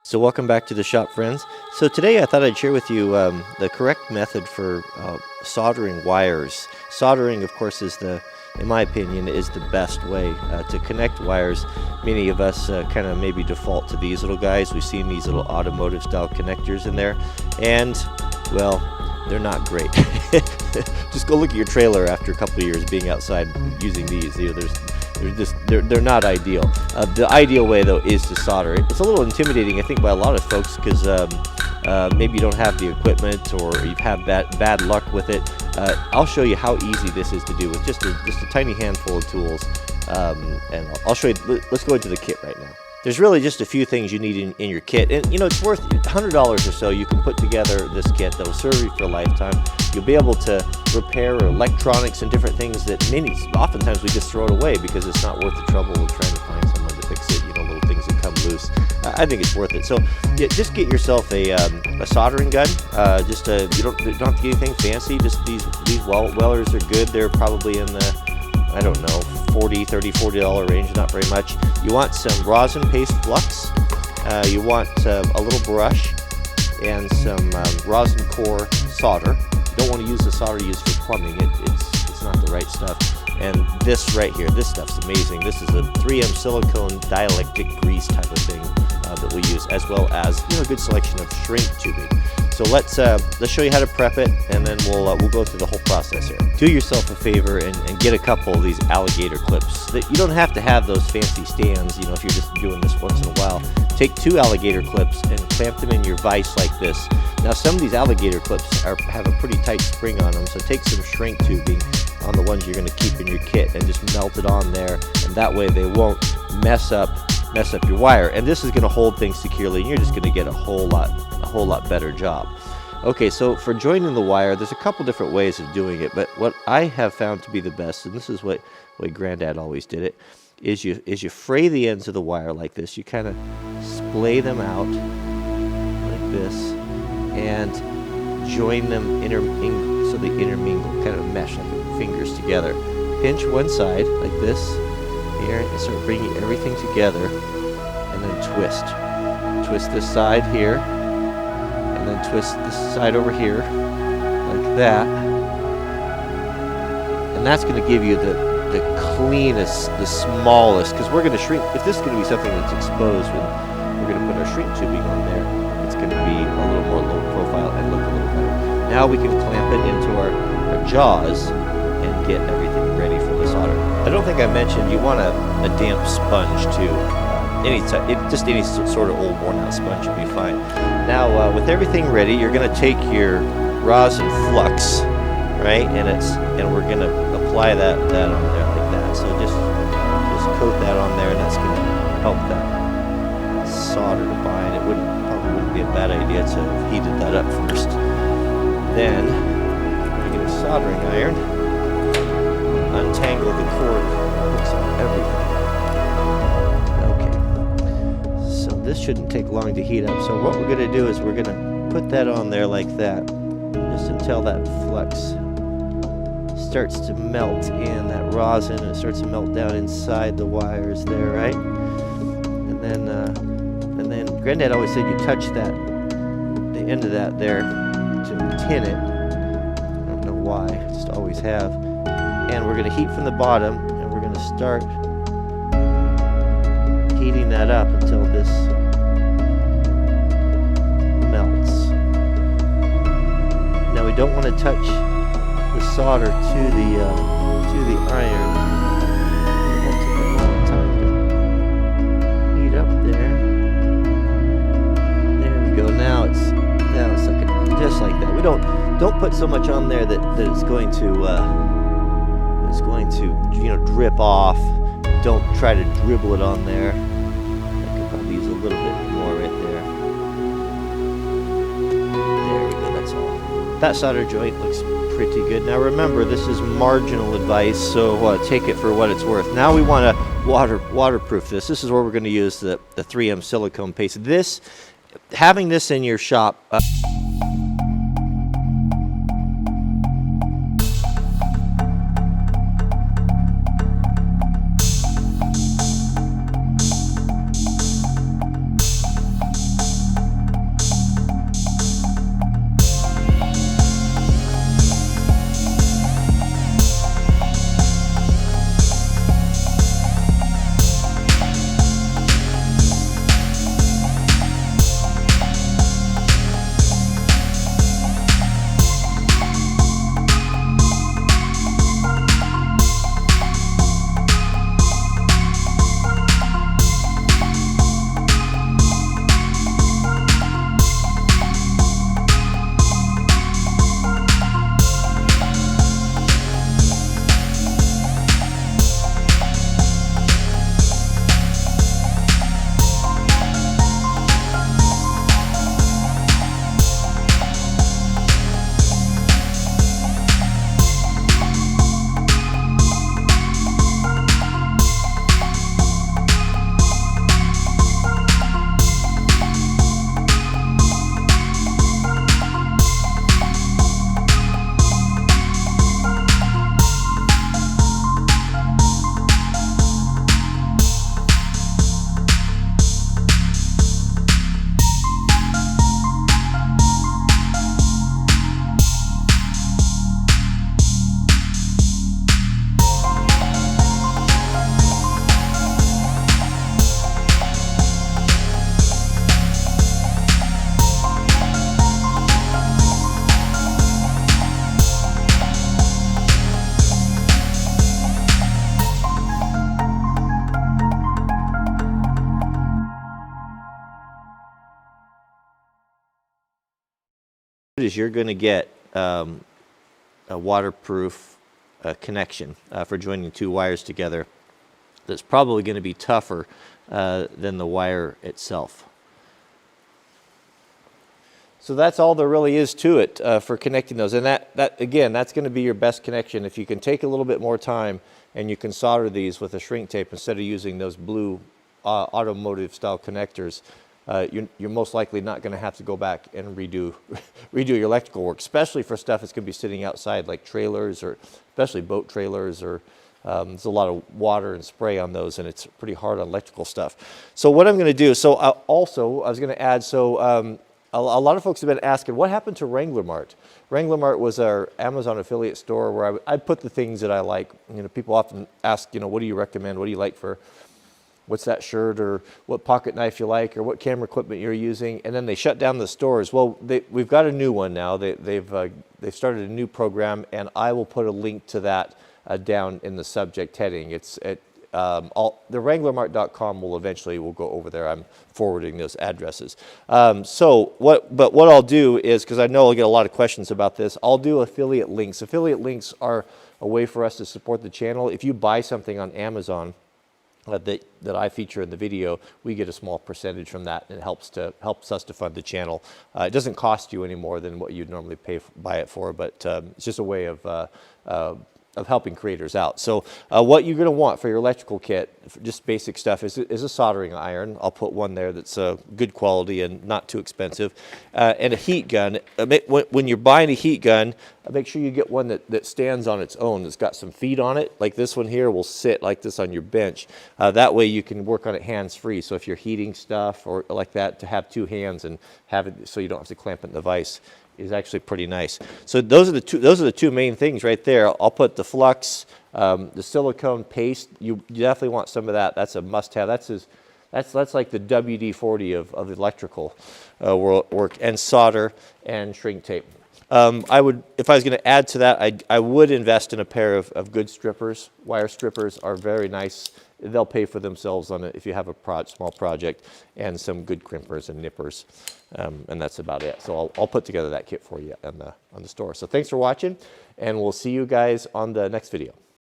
So welcome back to the shop, friends. So today I thought I'd share with you the correct method for soldering wires. Soldering, of course, in my opinion, is the best way to connect wires. Many of us kind of maybe default to these little guys. We've seen these little automotive style connectors in there, and well, they're not great. Just go look at your trailer after a couple of years being outside using these. You know, they're not ideal. The ideal way, though, is to solder. It's a little intimidating, I think, by a lot of folks because maybe you don't have the equipment or you've had bad luck with it. I'll show you how easy this is to do with just a tiny handful of tools, and I'll show you. Let's go into the kit right now. There's really just a few things you need in your kit, and you know it's worth $100 or so. You can put together this kit that will serve you for a lifetime. You'll be able to repair electronics and different things that oftentimes we just throw it away because it's not worth the trouble of trying to find someone to fix it. You know, little things that come loose. I think it's worth it. So yeah, just get yourself a soldering gun. You don't have to get anything fancy. Just these welders are good. They're probably in the, I don't know, $40 range, not very much. You want some rosin paste flux. You want a little brush and some rosin core solder. You don't want to use the solder used for plumbing. It's not the right stuff. And this right here, this stuff's amazing. This is a 3M silicone dielectric grease type of thing that we use, as well as a good selection of shrink tubing. So let's show you how to prep it, and then we'll go through the whole process here. Do yourself a favor and get a couple of these alligator clips. You don't have to have those fancy stands, if you're just doing this once in a while. Take 2 alligator clips and clamp them in your vise like this. Now some of these alligator clips have a pretty tight spring on them, so take some shrink tubing on the ones you're going to keep in your kit and just melt it on there, and that way they won't mess up your wire. And this is going to hold things securely, and you're just going to get a whole lot better job. Okay, so for joining the wire, there's a couple different ways of doing it, but what I have found to be the best, and this is what Granddad always did it, is you fray the ends of the wire like this. You kind of splay them out like this and join them so they intermingle, kind of mesh like fingers together. Pinch one side like this here and start bringing everything together, and then twist. Twist this side here, and then twist this side over here like that, and that's going to give you the cleanest, the smallest, because we're going to shrink. If this is going to be something that's exposed, when we're going to put our shrink tubing on there, it's going to be a little more low profile and look a little better. Now we can clamp it into our jaws and get everything ready for the solder. I don't think I mentioned you want a damp sponge too. Just any sort of old worn out sponge will be fine. Now with everything ready, you're going to take your rosin flux, right, and we're going to apply that on there like that. So just coat that on there, and that's going to help that solder to bind. It probably wouldn't be a bad idea to have heated that up first. Then we're going to get a soldering iron, untangle the cord, hooks on everything. Okay, so this shouldn't take long to heat up. So what we're going to do is we're going to put that on there like that, just until that flux starts to melt in, that rosin, and it starts to melt down inside the wires there, right? And then Granddad always said you touch the end of that there to tin it. I don't know why, I just always have. And we're going to heat from the bottom, and we're going to start heating that up until this melts. Now we don't want to touch the solder to the iron. That took a long time to heat up there. There we go. Now it's like just like that. We don't put so much on there that it's going to drip off. Don't try to dribble it on there. I could probably use a little bit more right there. There we go. That's all. That solder joint looks pretty good. Now remember, this is marginal advice, so take it for what it's worth. Now we want to waterproof this. This is where we're going to use the 3M silicone paste. Having this in your shop is you're going to get a waterproof connection for joining two wires together that's probably going to be tougher than the wire itself. So that's all there really is to it for connecting those. And that again, that's going to be your best connection. If you can take a little bit more time and you can solder these with a shrink tape instead of using those blue automotive style connectors, you're most likely not going to have to go back and redo your electrical work, especially for stuff that's going to be sitting outside like trailers, or especially boat trailers, or there's a lot of water and spray on those, and it's pretty hard on electrical stuff. So what I'm going to do, so also I was going to add, so a lot of folks have been asking, what happened to Wrangler Mart? Wrangler Mart was our Amazon affiliate store where I'd put the things that I like. You know, people often ask, you know, what do you recommend? What do you like for, what's that shirt, or what pocket knife you like, or what camera equipment you're using? And then they shut down the stores. Well, we've got a new one now. They've started a new program, and I will put a link to that down in the subject heading. It's at the WranglerMart.com will go over there. I'm forwarding those addresses. But what I'll do is, because I know I'll get a lot of questions about this, I'll do affiliate links. Affiliate links are a way for us to support the channel. If you buy something on Amazon that I feature in the video, we get a small percentage from that, and it helps us to fund the channel. It doesn't cost you any more than what you'd normally buy it for, but it's just a way of helping creators out. So what you're going to want for your electrical kit, just basic stuff, is a soldering iron. I'll put one there that's good quality and not too expensive, and a heat gun. When you're buying a heat gun, make sure you get one that stands on its own, that's got some feet on it. Like this one here will sit like this on your bench. That way you can work on it hands-free. So if you're heating stuff or like that, to have two hands and have it so you don't have to clamp it in the vise is actually pretty nice. So those are the two main things right there. I'll put the flux, the silicone paste. You definitely want some of that. That's a must-have. That's like the WD-40 of electrical work, and solder and shrink tape. If I was going to add to that, I would invest in a pair of good strippers. Wire strippers are very nice. They'll pay for themselves on it if you have a small project, and some good crimpers and nippers, and that's about it. So I'll put together that kit for you on the store. So thanks for watching, and we'll see you guys on the next video.